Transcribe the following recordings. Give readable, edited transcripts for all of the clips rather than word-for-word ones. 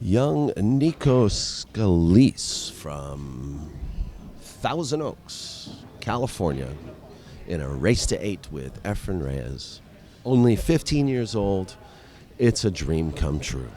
Young Nico Scalise from Thousand Oaks, California, in a race to 8 with Efren Reyes. Only 15 years old. It's a dream come true.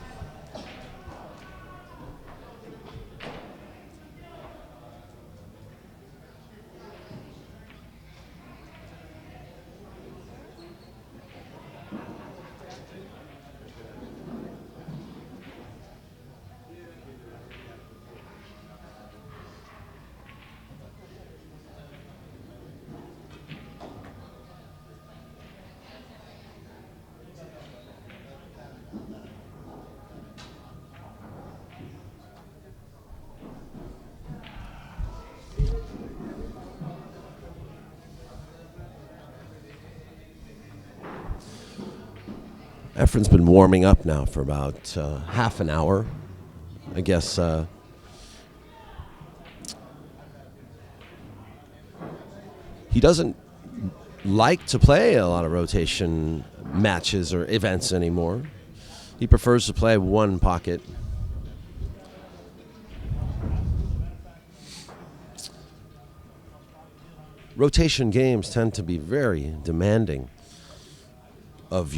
Efren's been warming up now for about half an hour. I guess he doesn't like to play a lot of rotation matches or events anymore. He prefers to play one pocket. Rotation games tend to be very demanding of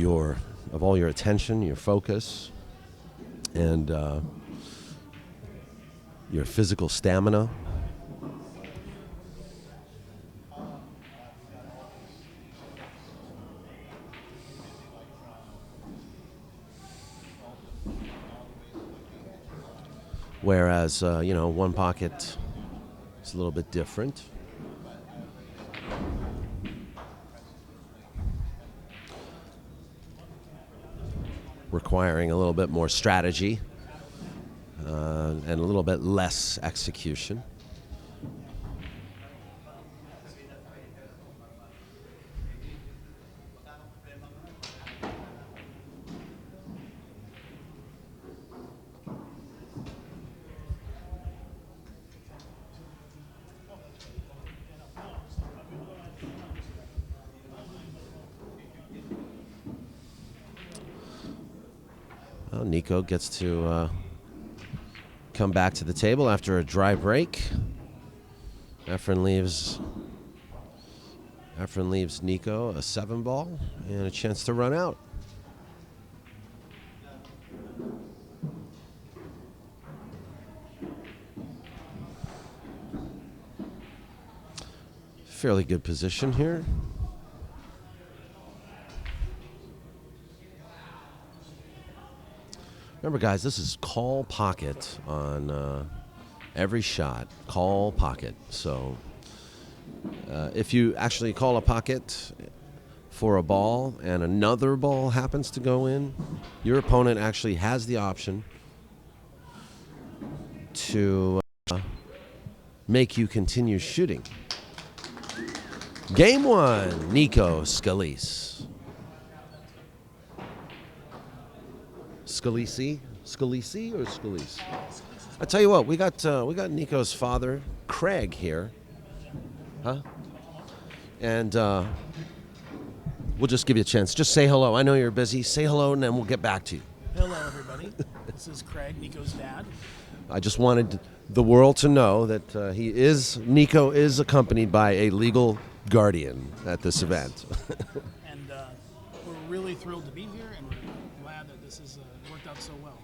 all your attention, your focus, and your physical stamina. Whereas, one pocket is a little bit different. Requiring a little bit more strategy and a little bit less execution. Well, Nico gets to come back to the table after a dry break. Efren leaves Nico a 7-ball and a chance to run out. Fairly good position here. Remember, guys, this is call pocket on every shot. Call pocket. So if you actually call a pocket for a ball and another ball happens to go in, your opponent actually has the option to make you continue shooting. Game 1, Nico Scalise. Scalise or Scalise? I tell you what, we got Nico's father, Craig, here, and we'll just give you a chance. Just say hello. I know you're busy. Say hello, and then we'll get back to you. Hello, everybody. This is Craig, Nico's dad. I just wanted the world to know that Nico is accompanied by a legal guardian at this event. And we're really thrilled to be here, and we're glad that this has worked out so well.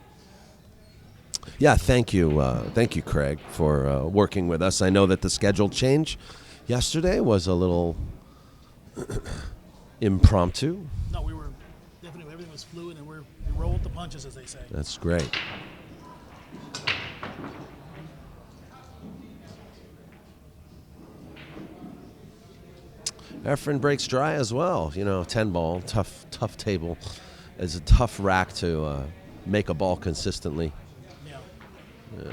Yeah, thank you, Craig, for working with us. I know that the schedule change yesterday was a little impromptu. No, we were definitely, everything was fluid, and we roll with the punches, as they say. That's great. Efren breaks dry as well. 10-ball, tough table. It's a tough rack to make a ball consistently. Yeah.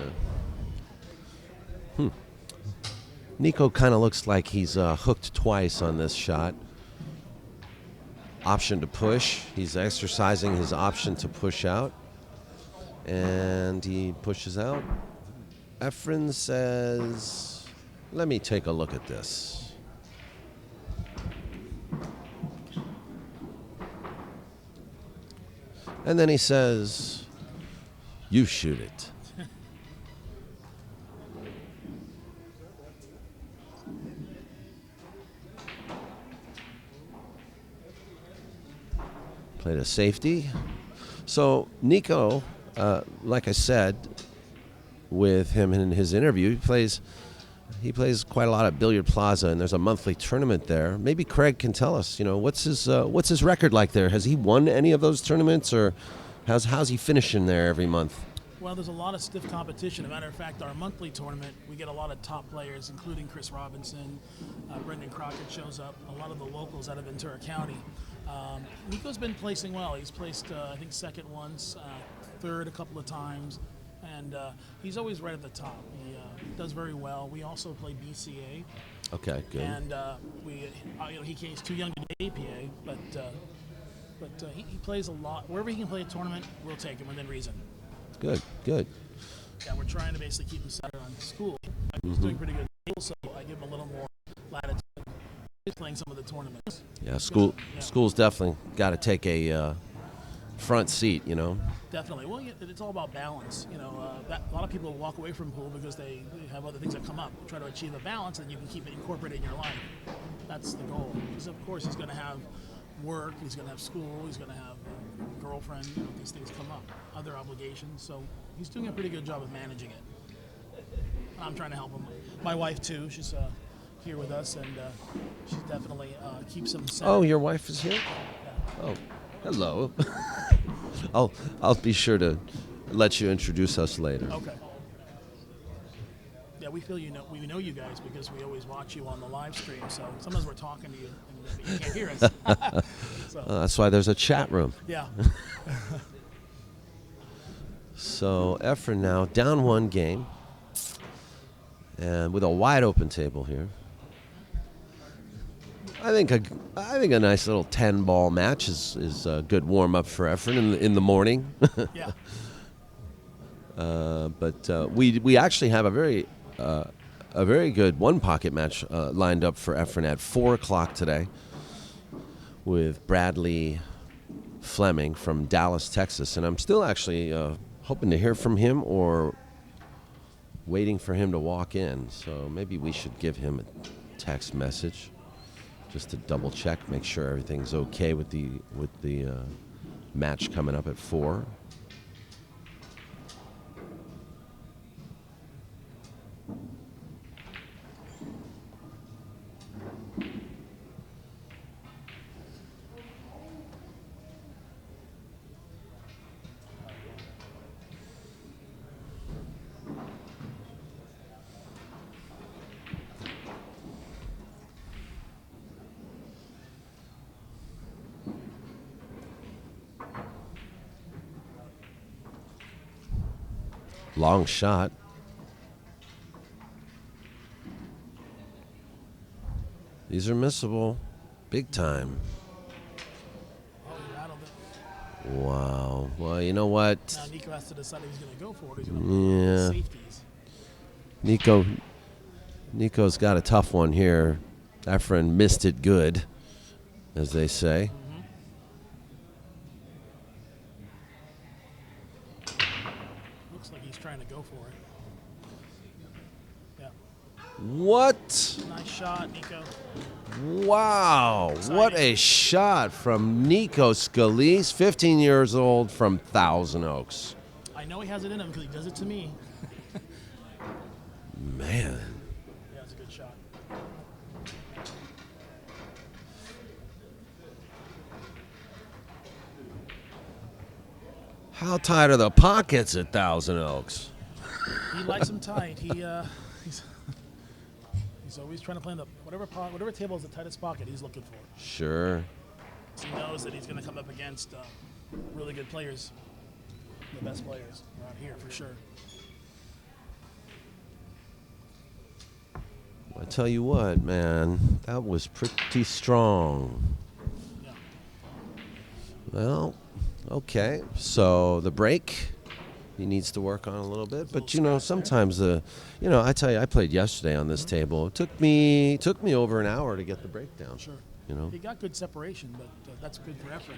Nico kind of looks like he's hooked twice on this shot. Option to push. He's exercising his option to push out. And he pushes out. Efren says, let me take a look at this. And then he says, You shoot it. Played a safety. So Nico, like I said, with him in his interview, he plays quite a lot at Billiard Plaza, and there's a monthly tournament there. Maybe Craig can tell us, what's his record like there? Has he won any of those tournaments, or how's he finishing there every month? Well, there's a lot of stiff competition. As a matter of fact, our monthly tournament, we get a lot of top players, including Chris Robinson, Brendan Crockett shows up, a lot of the locals out of Ventura County. Nico's been placing well. He's placed, I think, second once, third a couple of times, and he's always right at the top. He does very well. We also play BCA. Okay, good. And he's too young to do APA, but he plays a lot. Wherever he can play a tournament, we'll take him within reason. Good. Yeah, we're trying to basically keep him centered on school. He's doing pretty good, so I give him a little more latitude. He's playing some of the tournaments. Yeah, school's definitely got to take a front seat, Definitely. Well, it's all about balance. A lot of people walk away from pool because they have other things that come up. Try to achieve a balance, and you can keep it incorporated in your life. That's the goal. Because of course he's going to have work, he's going to have school, he's going to have a girlfriend. These things come up, other obligations. So he's doing a pretty good job of managing it. I'm trying to help him. My wife too. She's here with us, and she definitely keeps him centered. Oh, your wife is here? Yeah. Oh, hello. I'll be sure to let you introduce us later. Okay. Yeah, we feel we know you guys because we always watch you on the live stream. So sometimes we're talking to you and you can't hear us. So, that's why there's a chat room. Yeah. So Efren now down one game, and with a wide open table here. I think a nice little 10-ball match is a good warm up for Efren in the morning. Yeah. But we actually have a very good one pocket match lined up for Efren at 4:00 today with Bradley Fleming from Dallas, Texas, and I'm still actually hoping to hear from him or waiting for him to walk in. So maybe we should give him a text message just to double check, make sure everything's okay with the match coming up at 4. Long shot. These are missable. Big time. Oh, he rattled it. Wow. Well, you know what? Now Nico has to decide if he's going to go for it. He's going to play safeties. Nico's got a tough one here. Efren missed it good, as they say. Looks like he's trying to go for it. Yeah. What? Nice shot, Nico. Wow. Exciting. What a shot from Nico Scalise, 15 years old from Thousand Oaks. I know he has it in him because he does it to me. Man. Yeah, it's a good shot. How tight are the pockets at Thousand Oaks? He likes them tight. He's always trying to play in the whatever table is the tightest pocket he's looking for. Sure. So he knows that he's going to come up against really good players, the best players around here for sure. I tell you what, man, that was pretty strong. Yeah. Well, okay. So the break, he needs to work on a little bit. But sometimes I tell you, I played yesterday on this table. It took me over an hour to get the break down. Sure. You know. He got good separation, but that's good for Efren.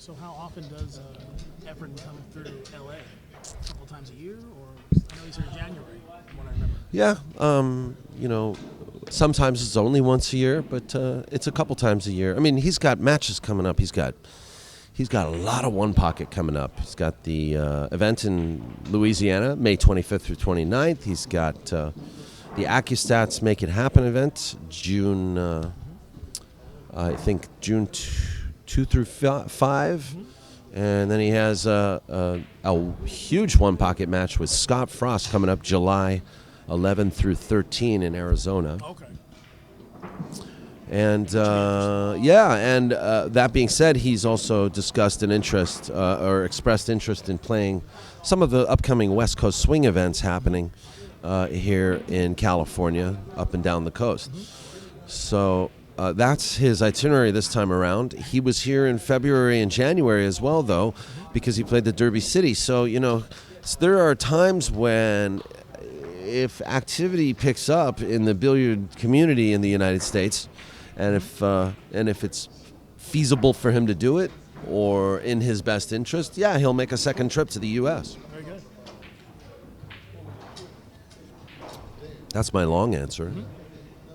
So how often does Efren come through LA? A couple times a year, or I know he's here in January, from what I remember. Yeah, sometimes it's only once a year, but it's a couple times a year. I mean, he's got matches coming up. He's got a lot of one pocket coming up. He's got the event in Louisiana, May 25th through 29th. He's got the AccuStats Make It Happen event, June, I think June 2 through 5. And then he has a huge one pocket match with Scott Frost coming up July 11 through 13 in Arizona. Okay. And that being said, he's also discussed an interest or expressed interest in playing some of the upcoming West Coast swing events happening here in California, up and down the coast. So that's his itinerary this time around. He was here in February and January as well, though, because he played the Derby City. So, there are times when if activity picks up in the billiard community in the United States, and if it's feasible for him to do it or in his best interest, yeah, he'll make a second trip to the U.S. Very good. That's my long answer.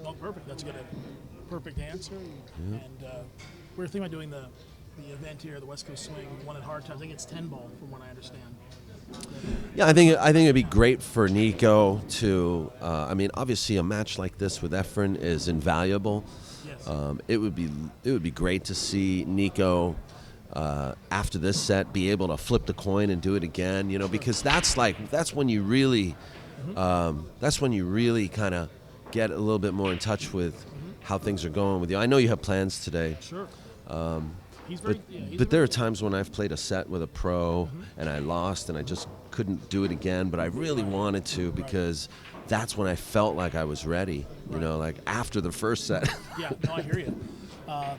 Well, perfect. That's a perfect answer. And we're thinking about doing the event here, the West Coast Swing, one at Hard Times. I think it's 10 ball, from what I understand. Yeah, I think it'd be great for Nico to. Obviously, a match like this with Efren is invaluable. Yes. It would be great to see Nico after this set be able to flip the coin and do it again. Because that's when you really kind of get a little bit more in touch with how things are going with you. I know you have plans today. Sure. But there are times when I've played a set with a pro and I lost and I just couldn't do it again, but I really wanted to because that's when I felt like I was ready, like after the first set. Yeah, no, I hear you.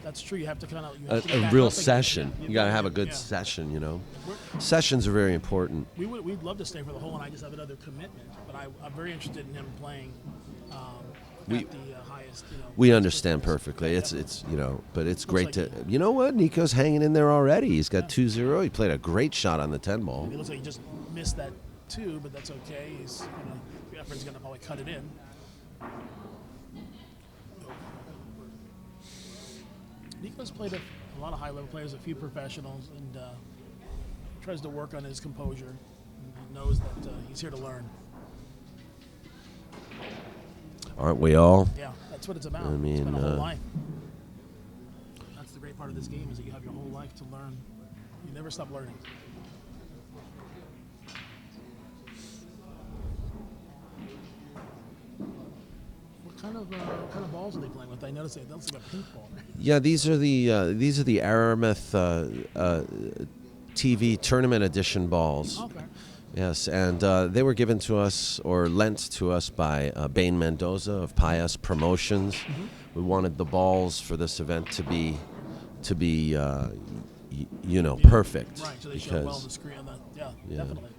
That's true. You have to kind of... A real session. You got to have a good session, Sessions are very important. We'd love to stay for the whole, and I just have another commitment, but I'm very interested in him playing at the highest, We understand perfectly. It's but it's great to... You know what? Nico's hanging in there already. He's got 2-0. He played a great shot on the 10 ball. It looks like he just missed that 2, but that's okay. Efren's going to probably cut it in. Nico's played a lot of high-level players, a few professionals, and tries to work on his composure. And knows that he's here to learn. Aren't we all? Yeah, that's what it's about. I mean, it's been a whole life. That's the great part of this game, is that you have your whole life to learn. You never stop learning. What kind of balls are they playing with? I noticed it looks like a pink ball. Yeah, these are the Aramith TV tournament edition balls. Okay. Yes, and they were given to us or lent to us by Bain Mendoza of Pius Promotions. We wanted the balls for this event to be perfect. Right, so they show well on the screen. Yeah, definitely.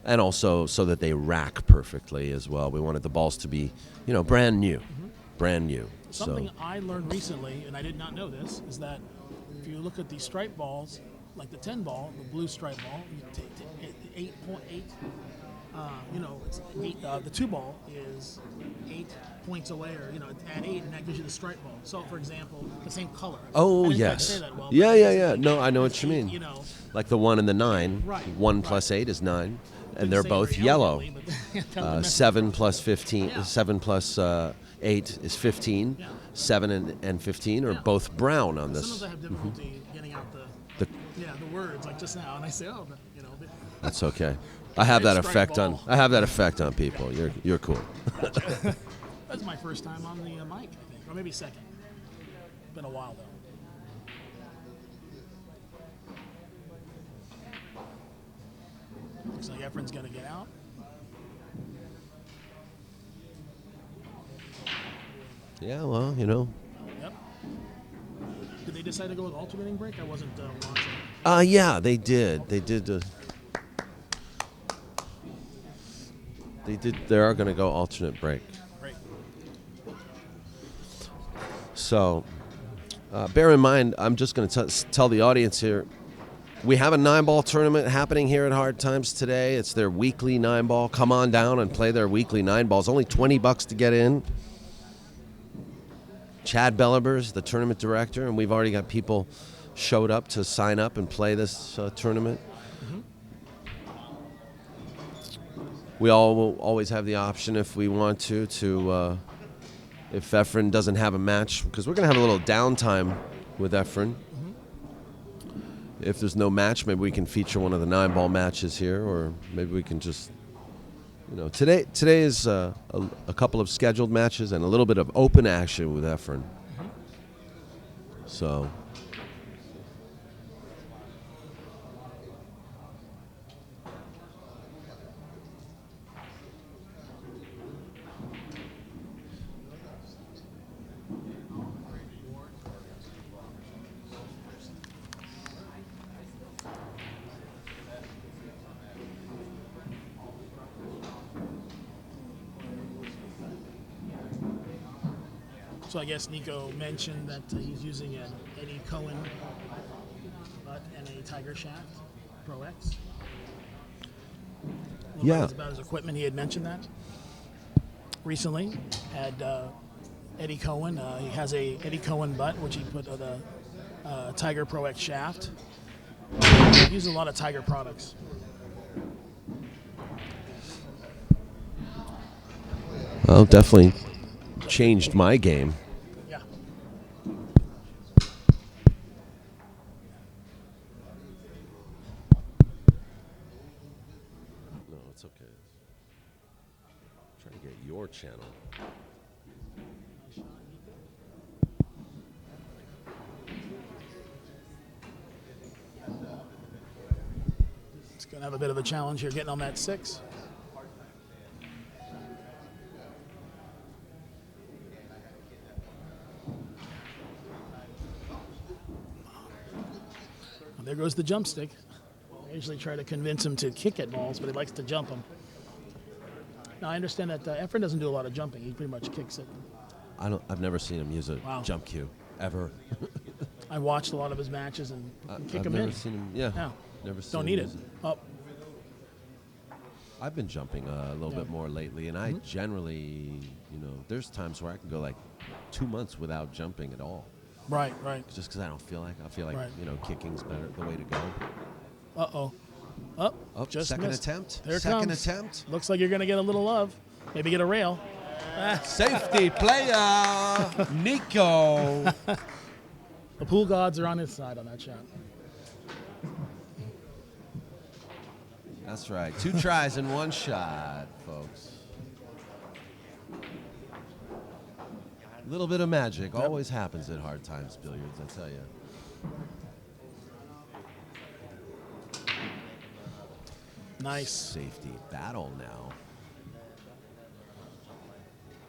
And also so that they rack perfectly as well. We wanted the balls to be, brand new. Brand new. Something I learned recently, and I did not know this, is that if you look at the stripe balls, like the 10 ball, the blue stripe ball, you take 8.8. It's 8. The 2 ball is 8 points away, or add 8, and that gives you the stripe ball. So, for example, the same color. Oh, I didn't yes. say that well, Yeah. No, I know what you mean. 8, like the 1 and the 9. Right. 1 plus 8 is 9, and they're say it both very yellow. but 7 plus 15. Yeah. 7 plus 8 is 15. Yeah. 7 and 15 are both brown on this. Sometimes I have difficulty getting out the words, like just now, and I say, That's okay. I have that Strike effect ball. on people. You're cool. Gotcha. That's my first time on the mic, I think, or maybe second. Been a while though. Looks like Efren's gonna get out. Yeah, well, Yep. Did they decide to go with alternating break? I wasn't watching. Yeah, they did. They did. They are going to go alternate break. Great. So, bear in mind, I'm just going to tell the audience here, we have a 9-ball tournament happening here at Hard Times today. It's their weekly 9-ball. Come on down and play their weekly 9-balls. Only $20 to get in. Chad Belliber's the tournament director, and we've already got people showed up to sign up and play this tournament. Mm-hmm. We all will always have the option, if we want to if Efren doesn't have a match, because we're going to have a little downtime with Efren. If there's no match, maybe we can feature one of the 9-ball matches here, or maybe we can just, today is a couple of scheduled matches and a little bit of open action with Efren. So. So I guess Nico mentioned that he's using an Eddie Cohen butt and a Tiger Shaft Pro X. Yeah. About his equipment, he had mentioned that recently. Had Eddie Cohen. He has a Eddie Cohen butt, which he put on the Tiger Pro X shaft. He uses a lot of Tiger products. Well, definitely changed my game. Yeah. No, it's okay. Try to get your channel. It's going to have a bit of a challenge here getting on that 6. There goes the jump stick. I usually try to convince him to kick at balls, but he likes to jump them. Now I understand that Efren doesn't do a lot of jumping. He pretty much kicks it. I've never seen him use a jump cue ever. I watched a lot of his matches and kick him in. I've never seen him. Yeah. Never seen Don't him need it. Oh. I've been jumping a little bit more lately, and I generally, there's times where I can go like 2 months without jumping at all. Right. Just because I feel like right. kicking's better, the way to go. Oh, just second missed. attempt. There it second comes. attempt. Looks like you're going to get a little love. Maybe get a rail. Safety player, Nico. The pool gods are on his side on that shot. That's right. 2 tries and 1 shot, folks. A little bit of magic always happens at Hard Times Billiards, I tell you. Nice. Safety battle now.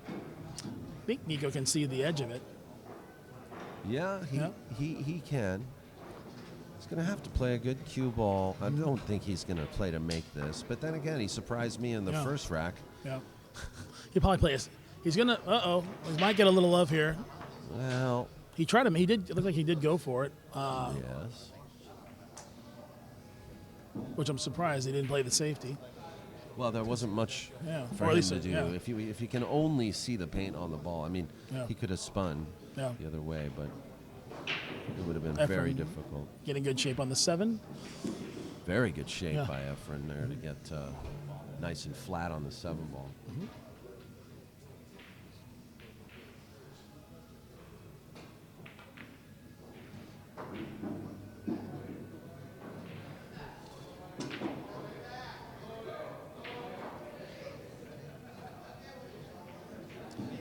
I think Nico can see the edge of it. Yeah, he can. He's going to have to play a good cue ball. I don't think he's going to play to make this. But then again, he surprised me in the first rack. Yeah. He'll probably play this. He's going to, he might get a little love here. Well. He tried him. It looked like he did go for it. Yes. Which I'm surprised he didn't play the safety. Well, there wasn't much for or him at least to do. If you can only see the paint on the ball, I mean, he could have spun the other way, but it would have been very difficult. Getting good shape on the 7. Very good shape by Efren there to get nice and flat on the 7 ball. Mm-hmm.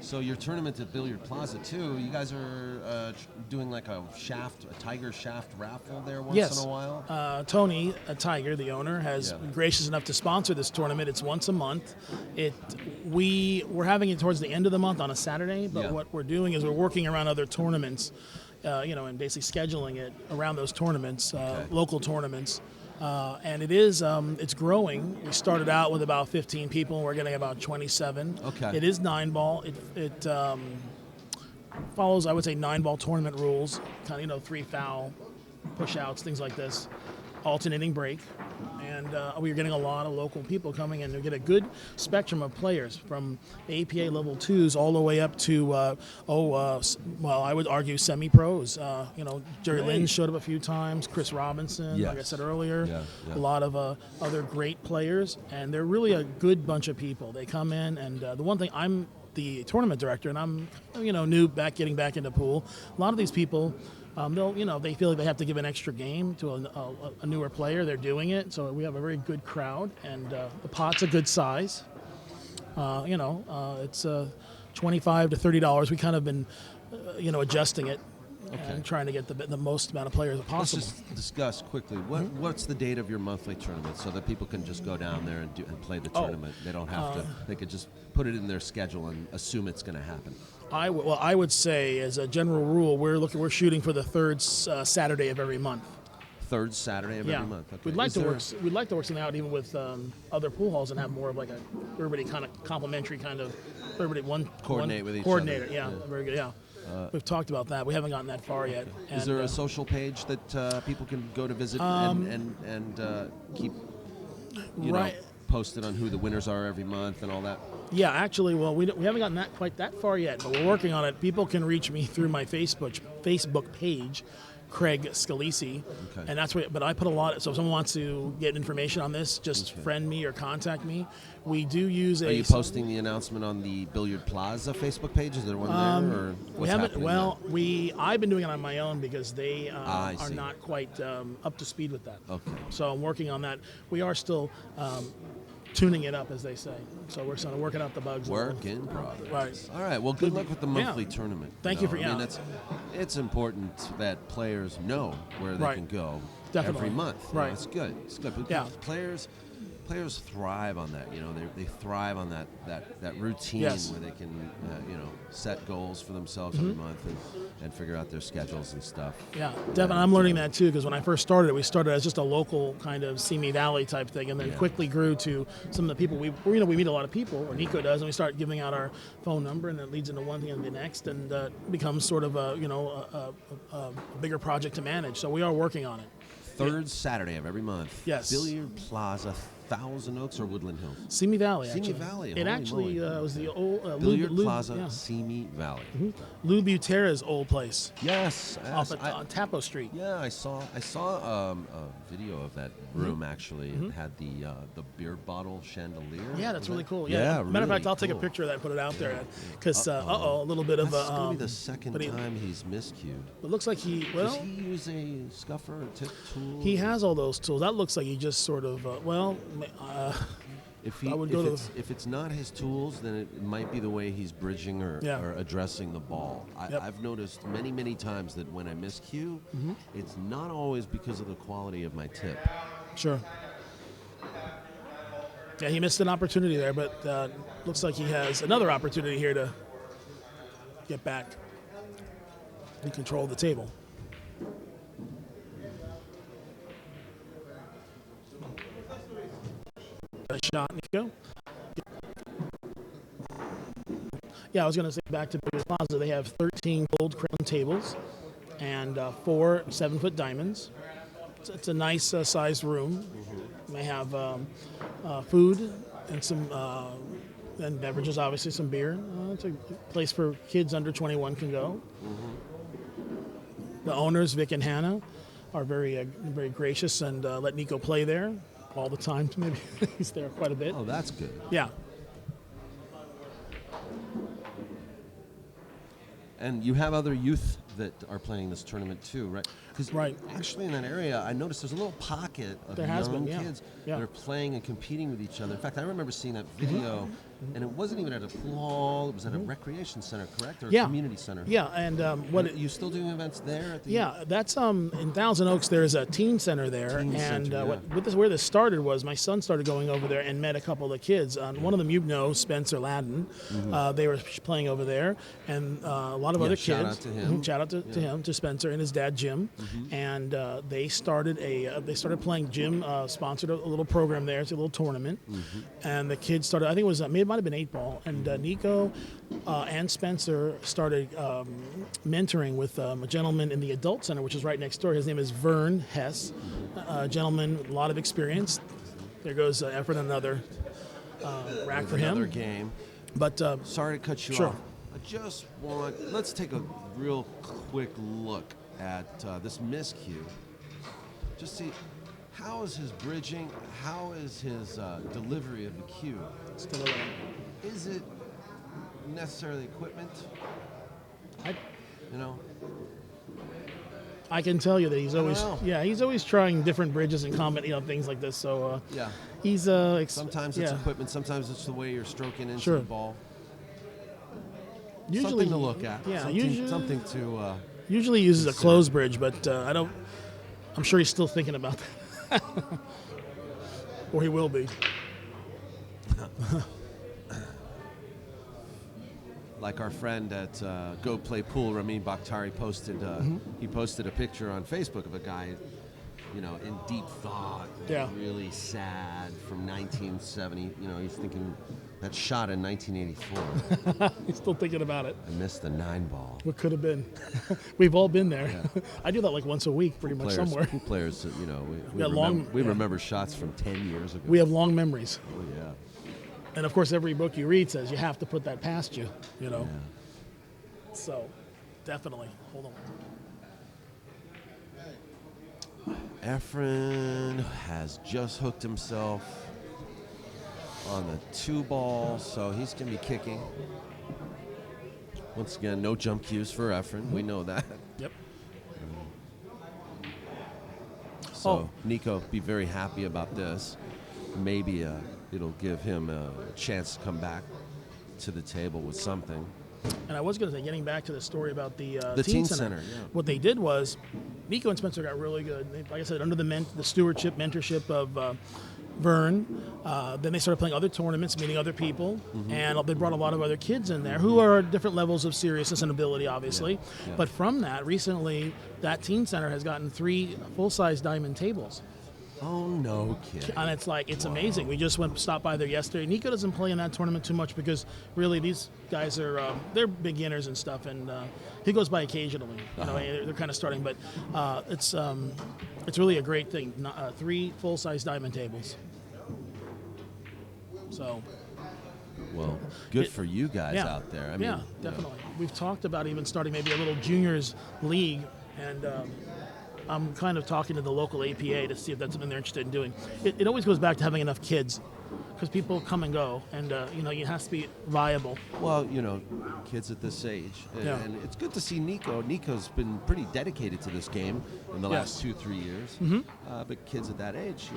So your tournament at Billiard Plaza too, you guys are doing like a Tiger shaft raffle there once in a while? Tony, a Tiger, the owner, has been gracious enough to sponsor this tournament. It's once a month. We're having it towards the end of the month on a Saturday, but what we're doing is we're working around other tournaments, and basically scheduling it around those tournaments, local tournaments. And it's growing. We started out with about 15 people. We're getting about 27. Okay. It is 9-ball. follows, I would say, 9-ball tournament rules, kind of 3 foul, push outs, things like this, alternating break. And we're getting a lot of local people coming in to get a good spectrum of players from APA level 2s all the way up to, well, I would argue semi-pros. Geraldine showed up a few times, Chris Robinson, like I said earlier, a lot of other great players, and they're really a good bunch of people. They come in, and the one thing, I'm the tournament director, and I'm, new getting back into pool. A lot of these people, they feel like they have to give an extra game to a newer player. They're doing it, so we have a very good crowd, and the pot's a good size. It's $25 to $30. We kind of been, adjusting it and trying to get the most amount of players possible. Let's just discuss quickly what's the date of your monthly tournament, so that people can just go down there and play the tournament. They don't have to. They could just put it in their schedule and assume it's going to happen. I would say, as a general rule, we're shooting for the third Saturday of every month. Third Saturday of every month. Okay. We'd like to work something out even with other pool halls and have more of like everybody kind of complimentary kind of everybody coordinate with each coordinator. other. Yeah, very good. Yeah. We've talked about that. We haven't gotten that far yet. Is there a social page that people can go to visit and keep posted on who the winners are every month and all that? Yeah, actually, we haven't gotten quite that far yet, but we're working on it. People can reach me through my Facebook page, Craig Scalise, and that's where. But I put a lot. So if someone wants to get information on this, just friend me or contact me. We do use Are you posting the announcement on the Billiard Plaza Facebook page? Is there one there, or we haven't? Well, I've been doing it on my own because they are not quite up to speed with that. Okay. So I'm working on that. We are still tuning it up, as they say. So we're sort of working out the bugs. Work in progress. Right. All right. Well, good luck with the monthly tournament. Thank you for. I mean, it's important that players know where they can go every month. Right. It's good. It's good. Yeah. Players thrive on that. They thrive on that routine where they can set goals for themselves every month and figure out their schedules and stuff. Yeah, definitely. I'm learning that too, because when I first started, we started as just a local kind of Simi Valley type thing, and then quickly grew to some of the people we meet a lot of people, or Nico does, and we start giving out our phone number, and that leads into one thing and the next, and becomes sort of a bigger project to manage. So we are working on it. Third Saturday of every month. Yes. Billiard Plaza, Thousand Oaks or Woodland Hills? Simi Valley. Simi Valley. It actually was the old Billiard Plaza, Simi Valley. Lou Butera's old place. Yes. Off on Tapo Street. Yeah, I saw a video of that room actually. It had the beer bottle chandelier. Yeah, that's really cool. Yeah. Matter of fact, I'll take a picture of that and put it out there because a little bit of that's going to be the second time he's miscued. It looks like does he use a scuffer, a tip tool? He has all those tools. That looks like he just sort of if it's not his tools, then it might be the way he's bridging or addressing the ball. I've noticed many times that when I miscue, it's not always because of the quality of my tip. Sure. Yeah, he missed an opportunity there, but looks like he has another opportunity here to get back and control the table. A shot, Nico. Yeah, I was going to say back to Billiard Plaza, they have 13 gold crown tables and 4 7-foot diamonds. It's a nice sized room. They have food and some and beverages, obviously some beer. It's a place for kids under 21 can go. The owners, Vic and Hannah, are very gracious and let Nico play there all the time. Maybe he's there quite a bit. Oh, that's good. Yeah. And you have other youth that are playing this tournament too, right? Right. Actually, in that area, I noticed there's a little pocket of young kids that are playing and competing with each other. In fact, I remember seeing that video, and it wasn't even at a pool hall. It was at a recreation center, correct? Or a community center? Yeah, and are you still doing events there? At the that's in Thousand Oaks. There's a teen center there, where this started was my son started going over there and met a couple of the kids. One of them, Spencer Ladden. They were playing over there, and a lot of other kids. Shout out to him. Shout out to him, to Spencer and his dad Jim. And they started playing. Jim sponsored a little program there. It's a little tournament, and the kids started. I think it was maybe it might have been 8-ball, and Nico and Spencer started mentoring with a gentleman in the adult center, which is right next door. His name is Vern Hess, a gentleman with a lot of experience. There goes Efren, another rack for him. Another game. But sorry to cut you sure. off. Let's take a real quick look at this miscue. Just see, how is his bridging? How is his delivery of the cue? Is it necessarily equipment? I can tell you that he's always trying different bridges and things like this. So he's sometimes it's equipment, sometimes it's the way you're stroking into sure. the ball. Usually, something to look at. Yeah, something to. Usually he uses a closed bridge, but I'm sure he's still thinking about that, or he will be. Like our friend at Go Play Pool, Ramin Bakhtari posted. He posted a picture on Facebook of a guy, in deep thought, really sad from 1970. He's thinking that shot in 1984. He's still thinking about it. I missed the 9-ball. What could have been? We've all been there. Yeah. I do that like once a week, pretty much somewhere. Pool players, we remember shots from 10 years ago. We have long memories. Oh yeah. And of course, every book you read says you have to put that past you. Yeah. So, definitely. Hold on. Efren has just hooked himself on the 2-ball, so he's going to be kicking. Once again, no jump cues for Efren. We know that. Yep. So Nico, be very happy about this. Maybe it'll give him a chance to come back to the table with something. And I was going to say, getting back to the story about the teen center. Yeah. What they did was, Nico and Spencer got really good. Like I said, under the stewardship, mentorship of Vern. Then they started playing other tournaments, meeting other people, and they brought a lot of other kids in there who are different levels of seriousness and ability, obviously. Yeah. But from that, recently, that teen center has gotten 3 full-size diamond tables. Oh, no kidding. And it's amazing. We just stopped by there yesterday. Nico doesn't play in that tournament too much because really these guys are they're beginners and stuff, and he goes by occasionally. They're kind of starting, but it's really a great thing. 3 full-size diamond tables. So. Well, good for you guys out there. I mean, definitely. We've talked about even starting maybe a little juniors league, and I'm kind of talking to the local APA to see if that's something they're interested in doing. It always goes back to having enough kids, because people come and go, and it has to be viable. Well, kids at this age, and it's good to see Nico. Nico's been pretty dedicated to this game in the last 2-3 years. But kids at that age,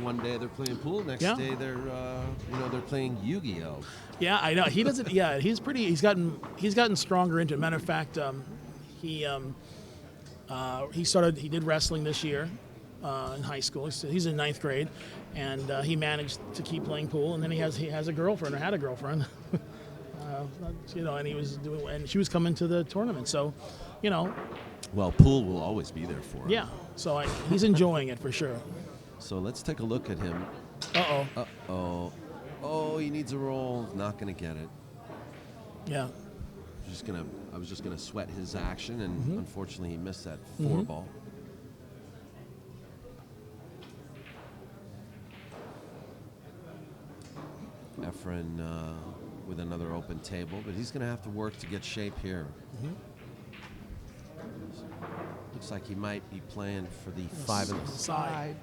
one day they're playing pool, next day they're playing Yu-Gi-Oh. Yeah, I know. He doesn't. Yeah, he's pretty. He's gotten stronger into it. Matter of fact, he did wrestling this year in high school. He's in 9th grade, and he managed to keep playing pool. And then he has a girlfriend, or had a girlfriend, and he was doing, and she was coming to the tournament. So, well, pool will always be there for him. Yeah, so he's enjoying it for sure. So let's take a look at him. Oh, he needs a roll. Not going to get it. Yeah. I was just gonna sweat his action, and unfortunately he missed that 4-ball. Efren with another open table, but he's gonna have to work to get shape here. Looks like he might be playing for the 5 and the side.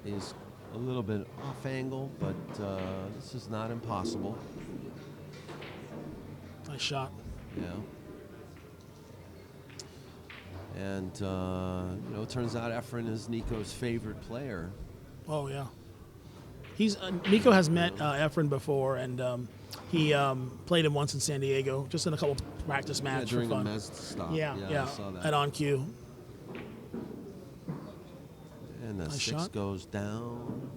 He's a little bit off angle, but this is not impossible. Nice shot. Yeah. And, it turns out Efren is Nico's favorite player. Oh, yeah. Nico has met Efren before, and he played him once in San Diego, just in a couple practice matches during for fun. a Mez stop. Yeah, I saw that. At On Cue. And the 6 goes down.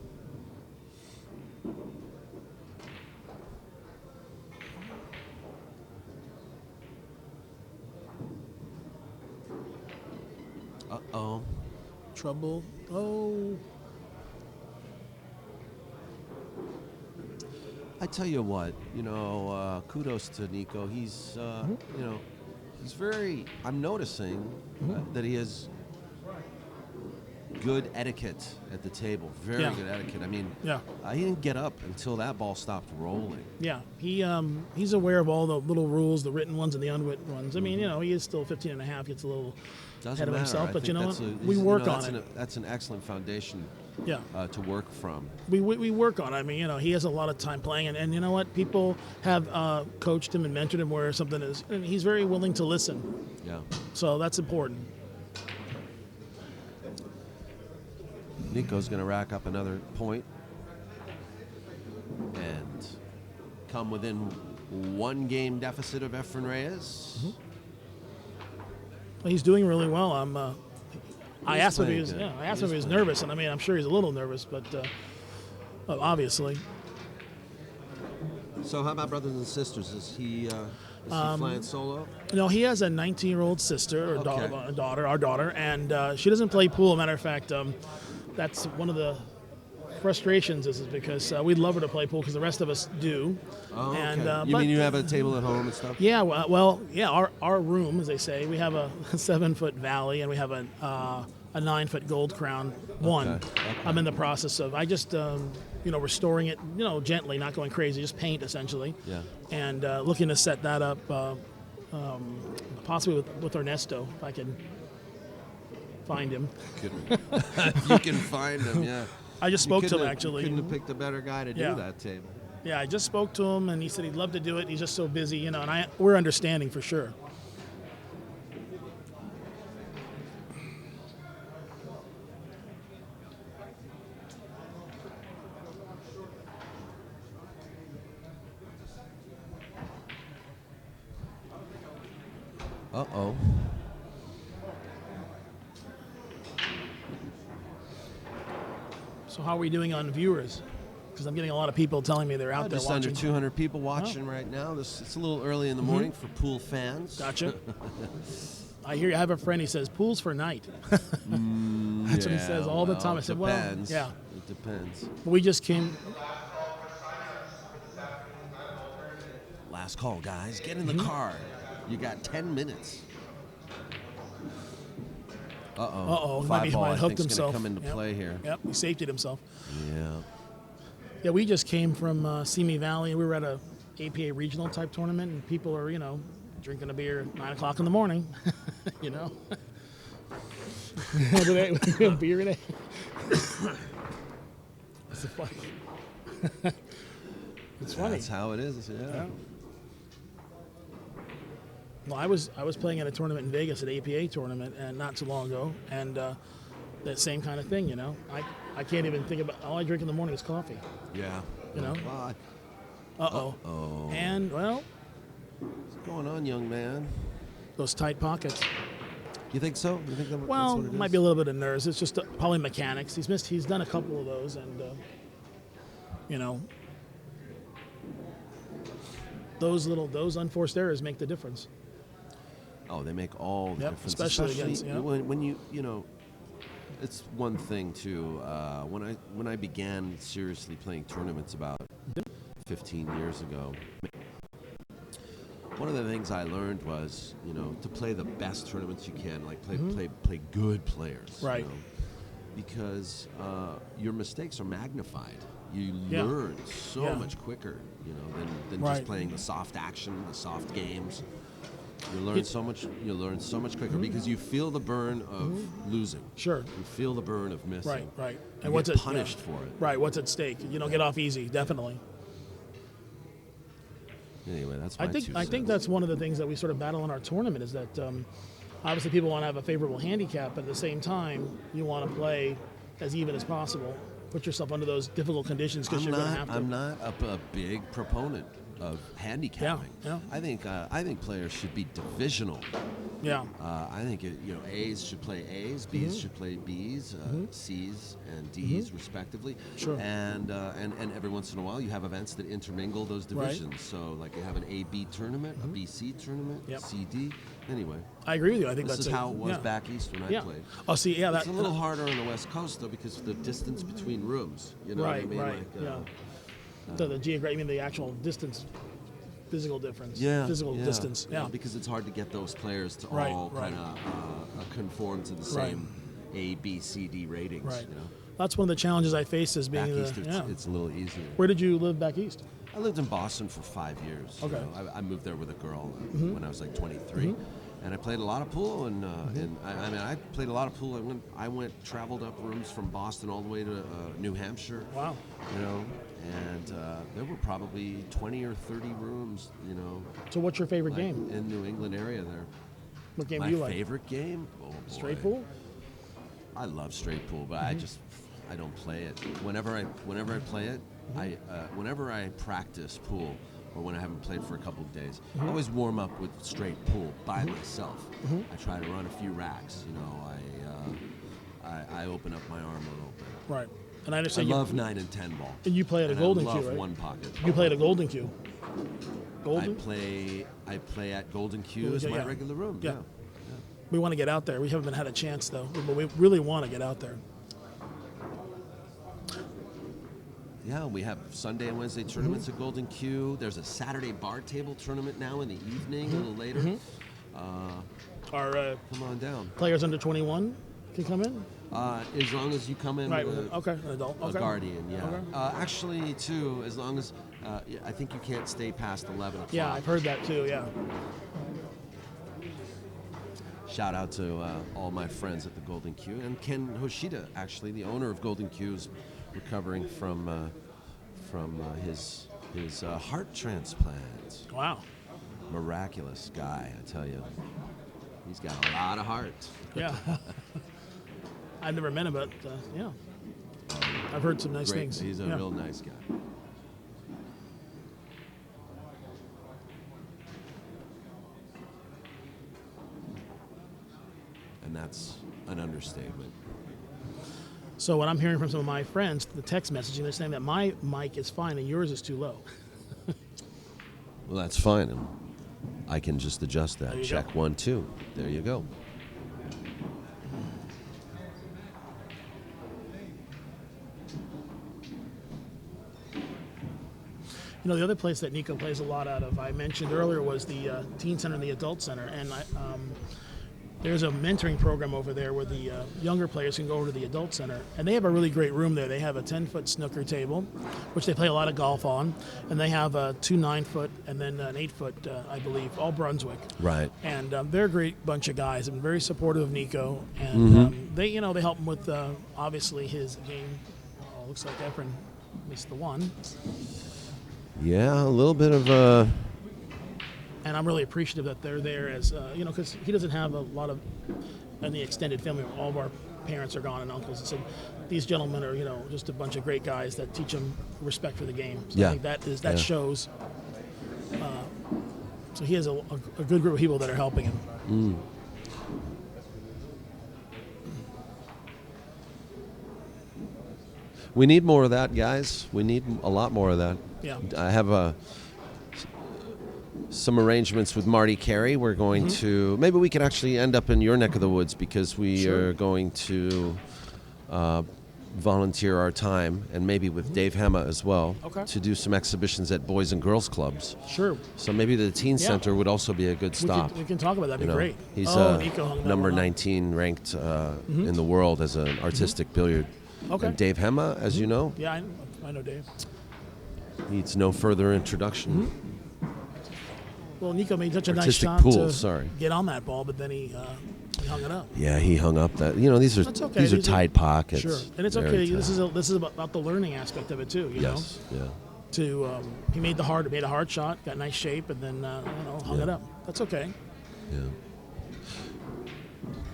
Uh-oh. Trouble. Oh. I tell you what, kudos to Nico. He's, he's very, I'm noticing that he has good etiquette at the table. Very good etiquette. I mean, he didn't get up until that ball stopped rolling. Yeah, he's aware of all the little rules, the written ones and the unwritten ones. I mean, he is still 15 and a half, gets a little ahead of himself, but you know what? We work on it. That's an excellent foundation to work from. We work on it. I mean, he has a lot of time playing, and you know what? People have coached him and mentored him where something is, and he's very willing to listen. Yeah. So that's important. Nico's going to rack up another point and come within one game deficit of Efren Reyes. Well, he's doing really well. I asked him if he was nervous, and I mean, I'm sure he's a little nervous, but obviously. So how about brothers and sisters? Is he flying solo? No, he has a 19-year-old sister, or daughter, our daughter, and she doesn't play pool. Matter of fact, that's one of the frustrations is because we'd love her to play pool because the rest of us do. Oh, okay. You mean you have a table at home and stuff? Yeah, our room, as they say, we have a 7-foot valley and we have a 9-foot gold crown one. Okay. I'm in the process of, I just, restoring it, gently, not going crazy, just paint essentially. Yeah. And looking to set that up possibly with Ernesto, if I can find him. If you can find him, yeah. I just spoke to him, actually. Couldn't have picked a better guy to do that table. Yeah, I just spoke to him, and he said he'd love to do it. He's just so busy, and we're understanding for sure. Uh-oh. So how are we doing on viewers? Because I'm getting a lot of people telling me they're out there just watching. Just under 200 people watching right now. It's a little early in the morning for pool fans. Gotcha. I hear you have a friend, he says, pool's for night. That's what he says all the time. I said, depends. Well, It depends. We just came. Last call, guys. Get in the car. You got 10 minutes. Uh-oh. He might have hooked himself. Come into play here. Yep, he safetied himself. Yeah. Yeah, we just came from Simi Valley. We were at a APA regional type tournament, and people are, drinking a beer at 9 o'clock in the morning. A beer today. It's funny. It's funny. That's how it is. Yeah. Well, I was playing at a tournament in Vegas, an APA tournament, and not too long ago, and that same kind of thing. I can't even think about. All I drink in the morning is coffee. Yeah. Uh oh. And what's going on, young man? Those tight pockets. You think so? You think that's what it is? Might be a little bit of nerves. It's just probably mechanics. He's done a couple of those, and those unforced errors make the difference. Oh, they make all the difference. Especially against when you it's one thing too. When I began seriously playing tournaments about 15 years ago, one of the things I learned was to play the best tournaments you can, like play good players, right? Because your mistakes are magnified. You learn so much quicker, than just playing the soft action, the soft games. You learn so much quicker because you feel the burn of losing. Sure. You feel the burn of missing. Right. And what's punished for it. Right. What's at stake? You don't get off easy. Definitely. Anyway, that's I think that's one of the things that we sort of battle in our tournament is that obviously people want to have a favorable handicap, but at the same time you want to play as even as possible. Put yourself under those difficult conditions because you're going to have to. I'm not a big proponent of handicapping. Yeah. I think players should be divisional. Yeah. I think A's should play A's, B's should play B's, C's and D's respectively. Sure. And every once in a while you have events that intermingle those divisions. Right. So like you have an A-B tournament, a B-C tournament, C-D. Anyway. I agree with you. I think this is how it was back east when I played. Oh, see, yeah. It's a little harder on the West Coast though because of the distance between rooms. You know what I mean? Right. So the geographic, I mean the actual distance. Physical difference. Physical distance. Yeah. Because it's hard to get those players to all kind of conform to the same A, B, C, D ratings. Right. You know? That's one of the challenges I face as being back east. It's a little easier. Where did you live back east? I lived in Boston for 5 years. Okay. You know, I moved there with a girl when I was like 23. And I played a lot of pool, and I played a lot of pool. I traveled up rooms from Boston all the way to New Hampshire. Wow. You know, and there were probably 20 or 30 rooms. You know. So what's your favorite game in New England area there? What game do you like? My favorite game? Oh, boy. Straight pool. I love straight pool, but I don't play it. Whenever I play it, whenever I practice pool. Or when I haven't played for a couple of days, I always warm up with straight pool by myself. I try to run a few racks. You know, I open up my arm a little bit. Right, and I understand. I love 9 and 10 ball. And you play at a Golden Q, right? I love one pocket. You play at a Golden Q. Golden. I play at Golden Q as my regular room. Yeah. We want to get out there. We haven't had a chance though, but we really want to get out there. Yeah, we have Sunday and Wednesday tournaments at Golden Q. There's a Saturday bar table tournament now in the evening, a little later. Come on down. Players under 21 can come in? As long as you come in with an adult. A guardian, actually, too, as long as, I think you can't stay past 11 o'clock. Yeah, I've heard that, too, yeah. Shout out to all my friends at the Golden Q. And Ken Hoshida, actually, the owner of Golden Q, is recovering from his heart transplant. Wow. Miraculous guy, I tell you. He's got a lot of heart. Yeah. I've never met him, but I've heard some nice things. He's a real nice guy. And that's an understatement. So what I'm hearing from some of my friends, the text messaging, they're saying that my mic is fine and yours is too low. Well, that's fine. I can just adjust that. Check go. 1, 2. There you go. You know, the other place that Nico plays a lot out of, I mentioned earlier, was the Teen Center and the Adult Center. And there's a mentoring program over there where the younger players can go over to the Adult Center. And they have a really great room there. They have a 10-foot snooker table, which they play a lot of golf on. And they have 2 9-foot and then an 8-foot, I believe, all Brunswick. Right. And they're a great bunch of guys and very supportive of Nico. And they help him with, obviously, his game. Oh, looks like Efren missed the one. Yeah, a little bit of and I'm really appreciative that they're there as, because he doesn't have a lot of, in the extended family, all of our parents are gone and uncles. And so these gentlemen are, just a bunch of great guys that teach them respect for the game. So I think that shows. So he has a good group of people that are helping him. We need more of that, guys. We need a lot more of that. Yeah. I have some arrangements with Marty Carey. We're going to, maybe we could actually end up in your neck of the woods because we are going to volunteer our time, and maybe with Dave Hema as well, to do some exhibitions at Boys and Girls Clubs. Sure. So maybe the Teen Center would also be a good stop. We can talk about that. That'd be great. He's Nico number 19 ranked in the world as an artistic billiard. Okay. And Dave Hema, as you know. Yeah, I know Dave. Needs no further introduction. Well, Nico made such a nice shot to get on that ball, but then he hung it up. Yeah, he hung up that. These are tight pockets. Sure, and it's okay. This is about the learning aspect of it too. You know? Yeah. He made a hard shot, got nice shape, and then hung it up. That's okay. Yeah.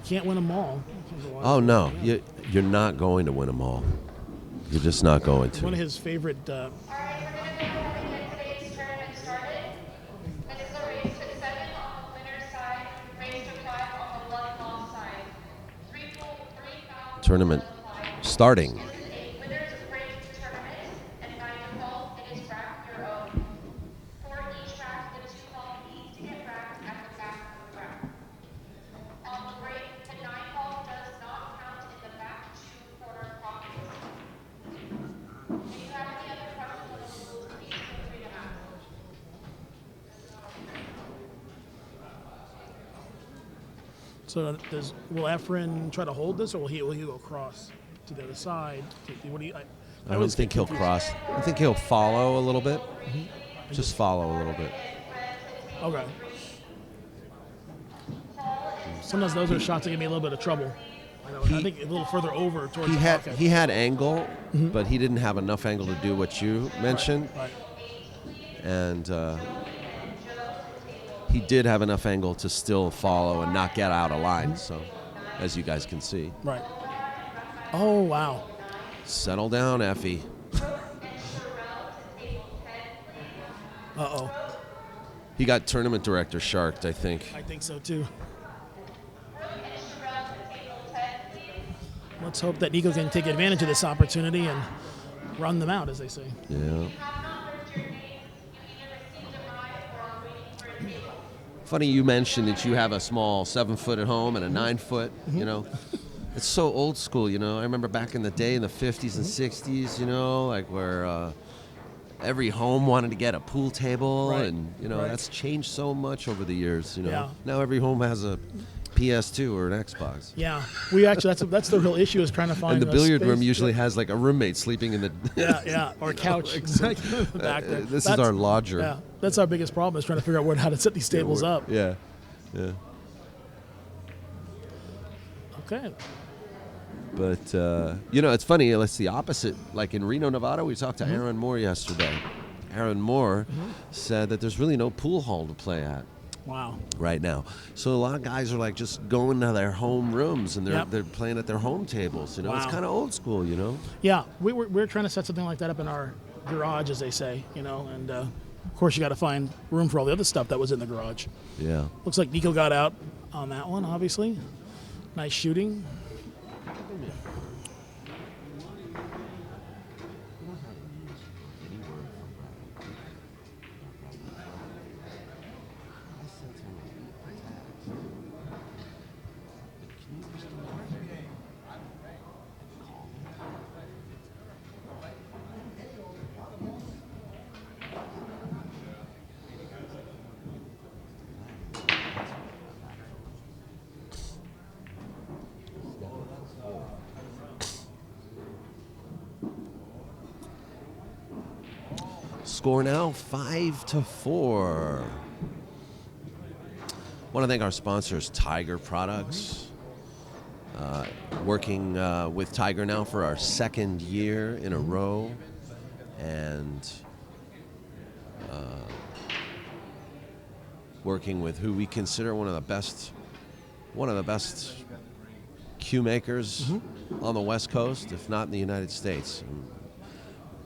Can't win them all. Oh no, you're not going to win them all. You're just not going to. One of his favorite tournament starting. So will Efren try to hold this, or will he go across to the other side? What do you? I don't think he'll cross. I think he'll follow a little bit. Just follow a little bit. Okay. Sometimes those are shots that give me a little bit of trouble. I think a little further over towards the pocket. He had angle, but he didn't have enough angle to do what you mentioned. Right. And he did have enough angle to still follow and not get out of line. So, as you guys can see. Right. Oh, wow. Settle down, Effie. Uh-oh. He got tournament director sharked, I think. I think so, too. Let's hope that Nico can take advantage of this opportunity and run them out, as they say. Yeah. Funny you mentioned that you have a small 7-foot at home and a 9-foot, you know. It's so old school, you know. I remember back in the day in the 50s and 60s, you know, like where every home wanted to get a pool table. Right. And, you know, Right. that's changed so much over the years, you know. Yeah. Now every home has a PS2 or an Xbox. Yeah, we actually that's the real issue is trying to find. And the billiard space. room usually has like a roommate sleeping in the yeah, or a couch exactly back there. This is our lodger. Yeah, that's our biggest problem is trying to figure out how to set these tables up. Yeah. Okay. But, you know, it's funny. It's the opposite. Like in Reno, Nevada, we talked to Aaron Moore yesterday. Aaron Moore said that there's really no pool hall to play at. Wow. Right now. So a lot of guys are like just going to their home rooms and they're playing at their home tables. You know, It's kind of old school, you know? Yeah, we're trying to set something like that up in our garage, as they say, you know, and of course you got to find room for all the other stuff that was in the garage. Yeah. Looks like Nico got out on that one, obviously. Nice shooting. Score now 5-4. Want to thank our sponsors, Tiger Products. Working with Tiger now for our second year in a row, and working with who we consider one of the best cue makers on the West Coast, if not in the United States.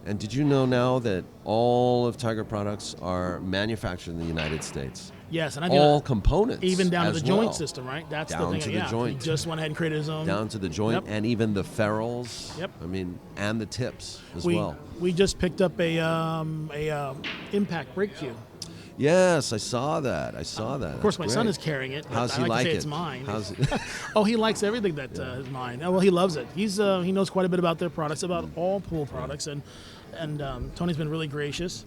And did you know now that all of Tiger products are manufactured in the United States? Yes, and I think all components, even down to the joint well. system, right? That's down the thing. to the joint. He just went ahead and created his own. Down to the joint, and even the ferrules. Yep. I mean, and the tips as well. We just picked up a impact brake cue. Yes, I saw that. Of course, my son is carrying it. How's he like to say it? It's mine. How's it? Oh, he likes everything that is mine. Oh, well, he loves it. He knows quite a bit about their products, about all pool products, and Tony's been really gracious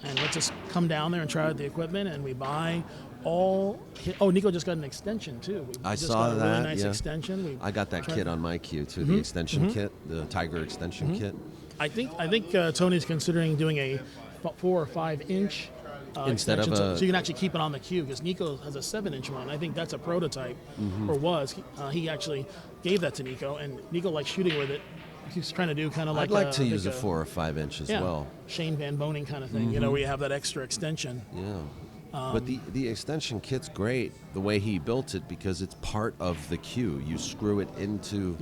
and lets us come down there and try out the equipment, and we buy all. Nico just got an extension too. I just saw got a that. really nice extension. I got that kit on my cue too. The extension kit, the Tiger extension kit. I think Tony's considering doing a 4 or 5 inch. Instead of so you can actually keep it on the cue, because Nico has a 7-inch one. I think that's a prototype, or was. He actually gave that to Nico, and Nico likes shooting with it. He's trying to do kind of like I'd like to use a 4 or 5 inch as well. Shane Van Boning kind of thing, where you have that extra extension. Yeah. But the extension kit's great the way he built it, because it's part of the cue. You screw it into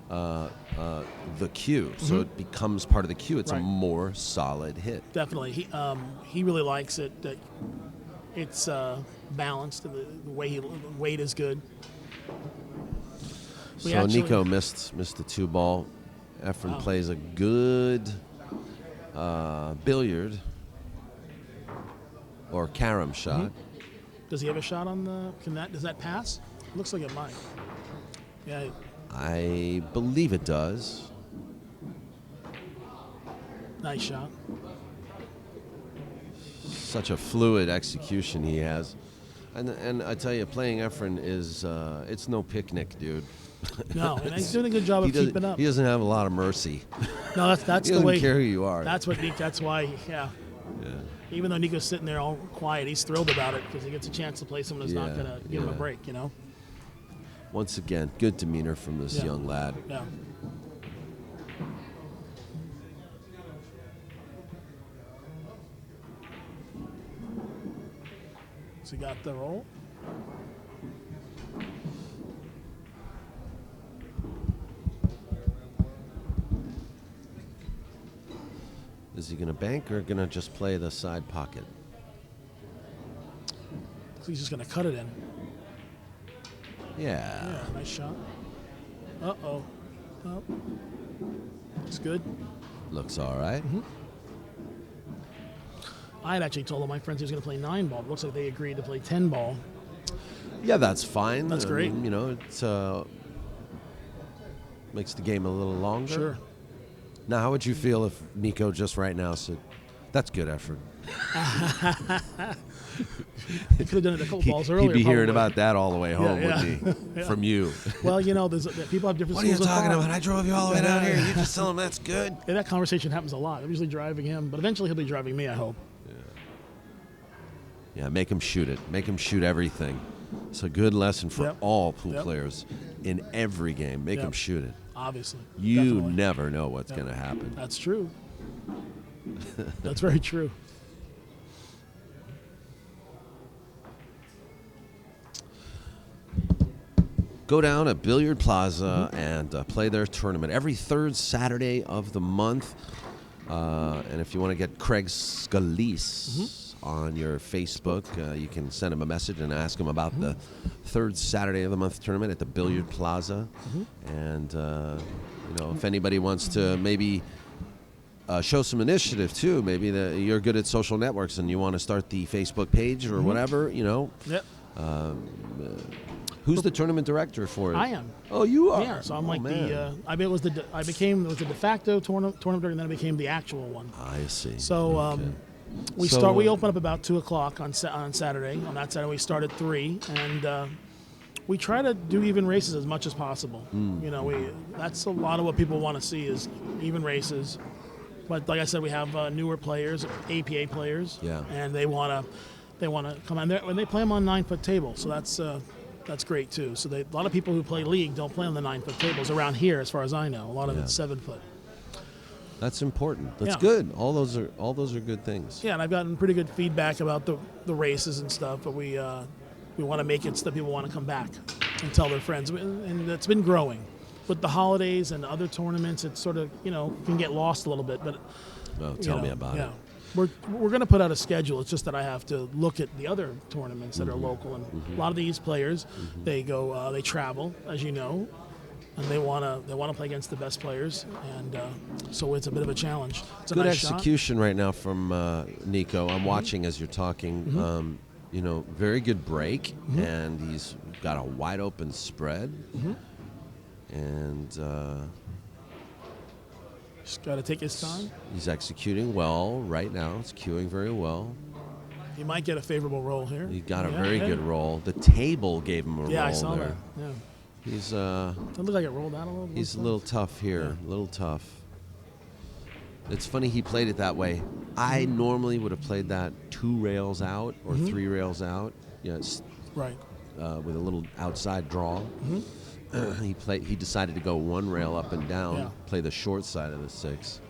the cue, so it becomes part of the cue. It's a more solid hit. Definitely. He really likes it. That it's balanced. The weight is good. So Nico missed the 2 ball. Efren plays a good billiard or carom shot. Does he have a shot on the? Does that pass? Looks like it might. Yeah. I believe it does. Nice shot. Such a fluid execution he has. And I tell you, playing Efren is, it's no picnic, dude. No, and he's doing a good job of keeping up. He doesn't have a lot of mercy. No, that's he the way. Doesn't care who you are. That's why, yeah. Even though Nico's sitting there all quiet, he's thrilled about it because he gets a chance to play someone who's not going to give him a break, you know? Once again, good demeanor from this young lad. Yeah. So he got the roll. Is he going to bank or going to just play the side pocket? So he's just going to cut it in. Yeah. Yeah, nice shot. Uh-oh. Oh. Looks good. Looks all right. I had actually told all my friends he was going to play 9 ball. It looks like they agreed to play 10 ball. Yeah, that's fine. That's great. You know, it's makes the game a little longer. Sure. Now, how would you feel if Nico just right now said, "That's good effort"? He could have done it a couple balls earlier. He'd be hearing probably. about that all the way home, wouldn't he? From you. Well, you know, people have different. What are you schools of talking thought. about? I drove you all the way down here. You just tell him that's good. Yeah, that conversation happens a lot. I'm usually driving him, but eventually he'll be driving me, I hope. Yeah, make him shoot it. Make him shoot everything. It's a good lesson for all pool players in every game. Make them shoot it. Obviously. You Definitely. never know what's going to happen. That's true. That's very true. Go down at Billiard Plaza and play their tournament every 3rd Saturday of the month. And if you want to get Craig Scalise on your Facebook, you can send him a message and ask him about the 3rd Saturday of the month tournament at the Billiard Plaza. And, you know, if anybody wants to maybe show some initiative, too, maybe you're good at social networks and you want to start the Facebook page or whatever, you know. Yep. Who's the tournament director for it? I am. Oh, you are. Yeah, so I'm like man. I became the de facto tournament director, and then I became the actual one. I see. So Okay. we open up about 2:00 on Saturday. On that Saturday we start at 3, and we try to do even races as much as possible. You know, that's a lot of what people want to see is even races. But like I said, we have newer players, APA players, and they want to come on there, and they play them on 9-foot tables. So that's great too. So a lot of people who play league don't play on the 9-foot tables around here, as far as I know. A lot of it's 7-foot. That's important. That's good. All those are good things. Yeah, and I've gotten pretty good feedback about the races and stuff. But we want to make it so that people want to come back and tell their friends, and it's been growing. With the holidays and other tournaments, it's sort of can get lost a little bit. But tell me about it. We're going to put out a schedule. It's just that I have to look at the other tournaments that are local, and a lot of these players, they go, they travel, as you know, and they want to play against the best players, and so it's a bit of a challenge. It's a good nice execution right now from Nico. I'm watching as you're talking. Very good break, and he's got a wide open spread, and. Just got to take his time. He's executing well right now. It's cueing very well. He might get a favorable roll here. He got a very good roll. The table gave him a roll there. Yeah, I saw that. Yeah. He's it looked like it rolled out a little bit. He's a little tough here. A little tough. It's funny he played it that way. I normally would have played that 2 rails out or 3 rails out. Yes. Right. With a little outside draw. He decided to go 1 rail up and down, play the short side of the 6.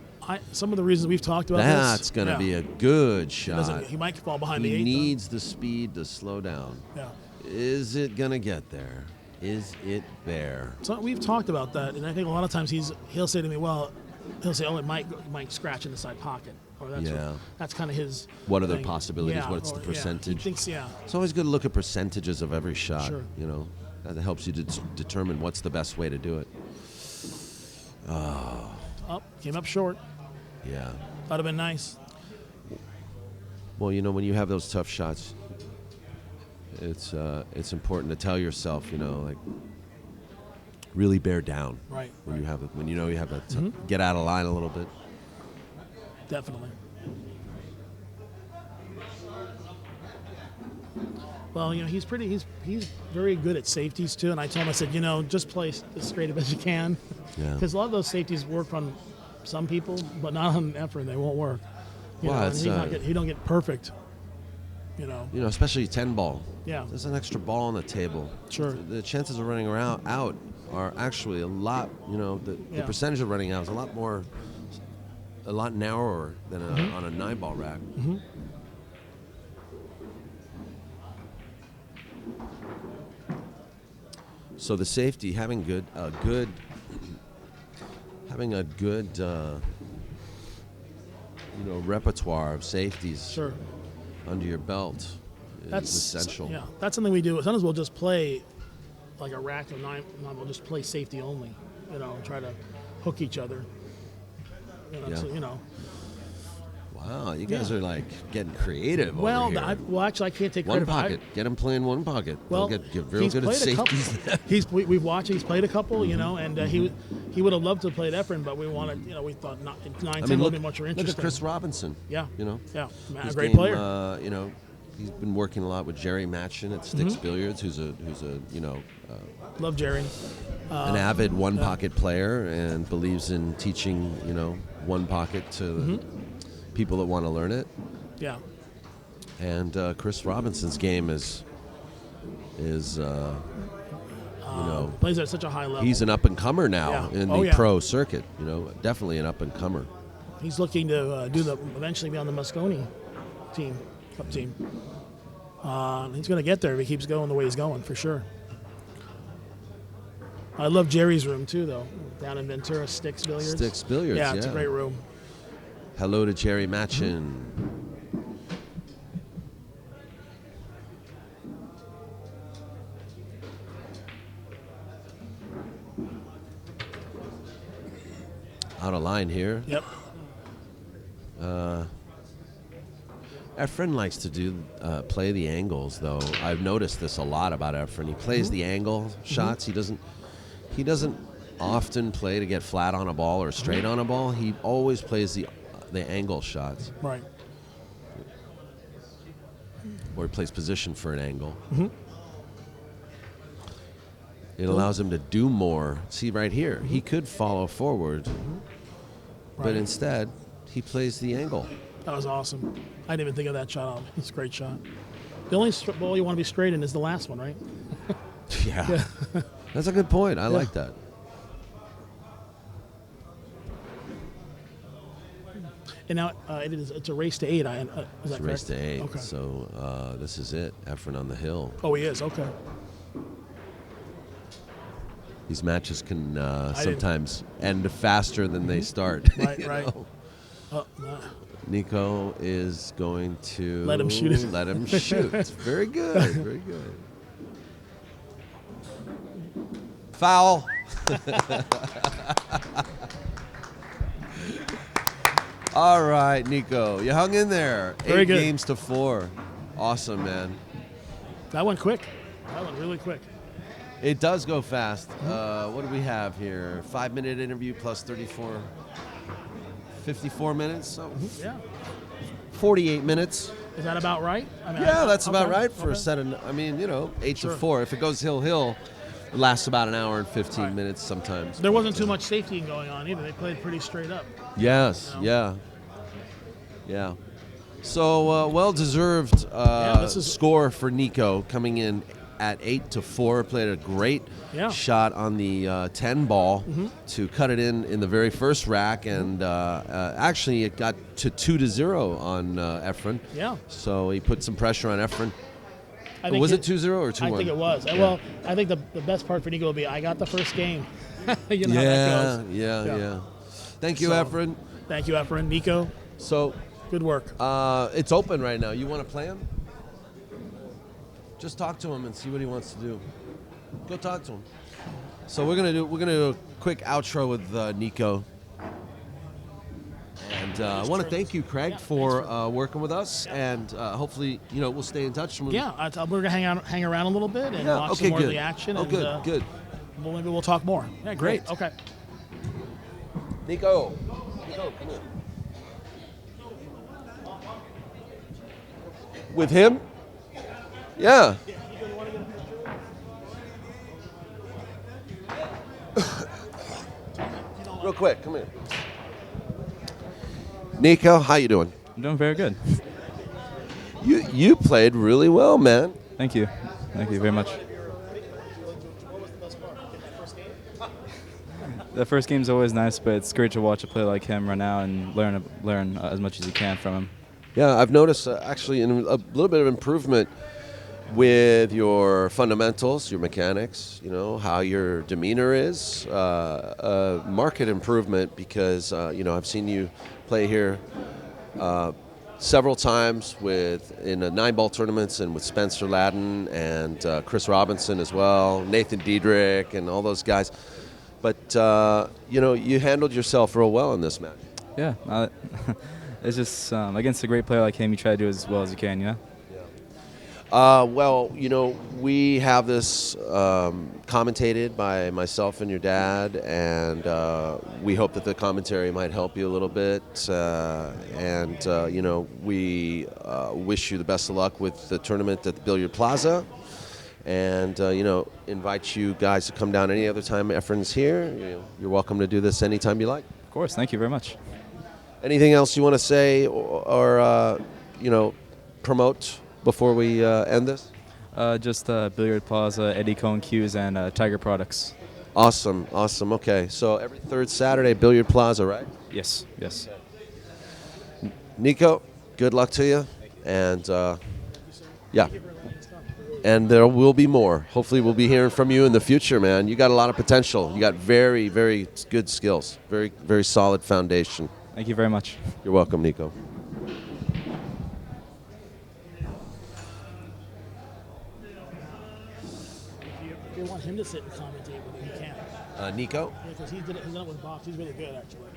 Some of the reasons we've talked about that's going to be a good shot. He might fall behind the 8. He needs the speed to slow down. Yeah. Is it going to get there? Is it there? So we've talked about that, and I think a lot of times he'll say to me, well, it might scratch in the side pocket. Or that's kind of his. What are thing. the possibilities? What's the percentage? He thinks, It's always good to look at percentages of every shot. Sure. That helps you determine what's the best way to do it. Oh, came up short. Yeah. That'd have been nice. Well, when you have those tough shots, it's important to tell yourself, like, really bear down. Right. When you have to get out of line a little bit. Definitely. Well, he's very good at safeties too. And I told him, I said, just play as straight up as you can. Yeah. Because a lot of those safeties work on some people, but not on Efren. They won't work. He don't get perfect. Especially 10 ball. Yeah. There's an extra ball on the table. Sure. The chances of running out are actually a lot. The percentage of running out is a lot narrower than on a 9-ball rack. Mm-hmm. So the safety, having a good repertoire of safeties Sure. under your belt is essential. Yeah, that's something we do. Sometimes we'll just play like a rack of 9. We'll just play safety only. Try to hook each other. Wow, you guys are like getting creative. Well, over here. Actually, I can't take credit. One pocket. Get him playing one pocket. Well, get real good at safeties. We've watched. He's played a couple, and he would have loved to have played Efren, but we wanted. We thought 9-10 would be much more interesting. Look at Chris Robinson. Yeah. Yeah, a great player. He's been working a lot with Jerry Matchin at Sticks Billiards, who's a love Jerry. An avid one pocket player and believes in teaching one pocket to people that want to learn it. Yeah. And Chris Robinson's game is plays at such a high level. He's an up and comer now in the pro circuit. Definitely an up and comer. He's looking to eventually be on the Moscone cup team. He's going to get there if he keeps going the way he's going, for sure. I love Jerry's room too, though, down in Ventura, Sticks Billiards. Sticks Billiards, yeah. It's a great room. Hello to Jerry Matchin. Out of line here. Yep. Efren likes to play the angles, though. I've noticed this a lot about Efren. He plays the angle shots. He doesn't often play to get flat on a ball or straight on a ball. He always plays the angle shots. Right. Or he plays position for an angle. It allows him to do more. See right here, he could follow forward, but instead he plays the angle. That was awesome. I didn't even think of that shot. It's a great shot. The only ball you want to be straight in is the last one, right? Yeah. That's a good point. I like that. And now it's a race to 8. Is that it's a race to 8. Okay. So this is it. Efren on the hill. Oh, he is. Okay. These matches can sometimes end faster than they start. Right. Nico is going to let him shoot it. Let him shoot. Very good. Very good. Foul. All right, Nico. You hung in there. Very 8 good. games to 4. Awesome, man. That went quick. That went really quick. It does go fast. What do we have here? 5-minute interview plus 54 minutes. So 48 minutes. Is that about right? That's about right for a set of, 8 to 4. If it goes hill, it lasts about an hour and 15 minutes sometimes. There wasn't too much safety going on either. They played pretty straight up. Yes, yeah. So well-deserved score for Nico, coming in at 8 to 4. Played a great shot on the 10 ball to cut it in the very first rack, and actually it got to 2 to 0 on Efren. Yeah. So he put some pressure on Efren. Was it 2-0 or 2-1? I think it was. Yeah. Well, I think the best part for Nico will be I got the first game. You know how that goes. Yeah. Thank you, Efren. Thank you, Efren. Nico. So good work. It's open right now. You want to play him? Just talk to him and see what he wants to do. Go talk to him. So we're gonna do a quick outro with Nico. And I want to thank you, Craig, for working with us, and hopefully, we'll stay in touch. Yeah, we're gonna hang around a little bit and watch some more of the action. Oh, and, good. Maybe we'll talk more. Yeah, great. Okay. Nico, come here. With him? Yeah. Real quick, come here. Nico, how you doing? I'm doing very good. You played really well, man. Thank you. Thank you very much. The first game's always nice, but it's great to watch a player like him run out and learn as much as you can from him. Yeah, I've noticed actually a little bit of improvement with your fundamentals, your mechanics, how your demeanor is. Market improvement because, I've seen you play here several times in 9-ball tournaments and with Spencer Ladden and Chris Robinson as well, Nathan Diedrich and all those guys. But, you handled yourself real well in this match. Yeah, it's just against a great player like him, you try to do as well as you can, Well, we have this commentated by myself and your dad, and we hope that the commentary might help you a little bit. We wish you the best of luck with the tournament at the Billiard Plaza, and invite you guys to come down any other time Efren's here. You're welcome to do this anytime you like. Of course, thank you very much. Anything else you want to say or promote before we end this? Just Billiard Plaza, Eddie Cohen Cues, and Tiger Products. Awesome. Okay, so every third Saturday, Billiard Plaza, right? Yes. Nico, good luck to you. And, and there will be more. Hopefully we'll be hearing from you in the future, man. You got a lot of potential. You got very, very good skills. Very, very solid foundation. Thank you very much. You're welcome, Nico. If you want him to sit and commentate with you, he can. Nico? Yeah, because he's done it with Box. He's really good, actually.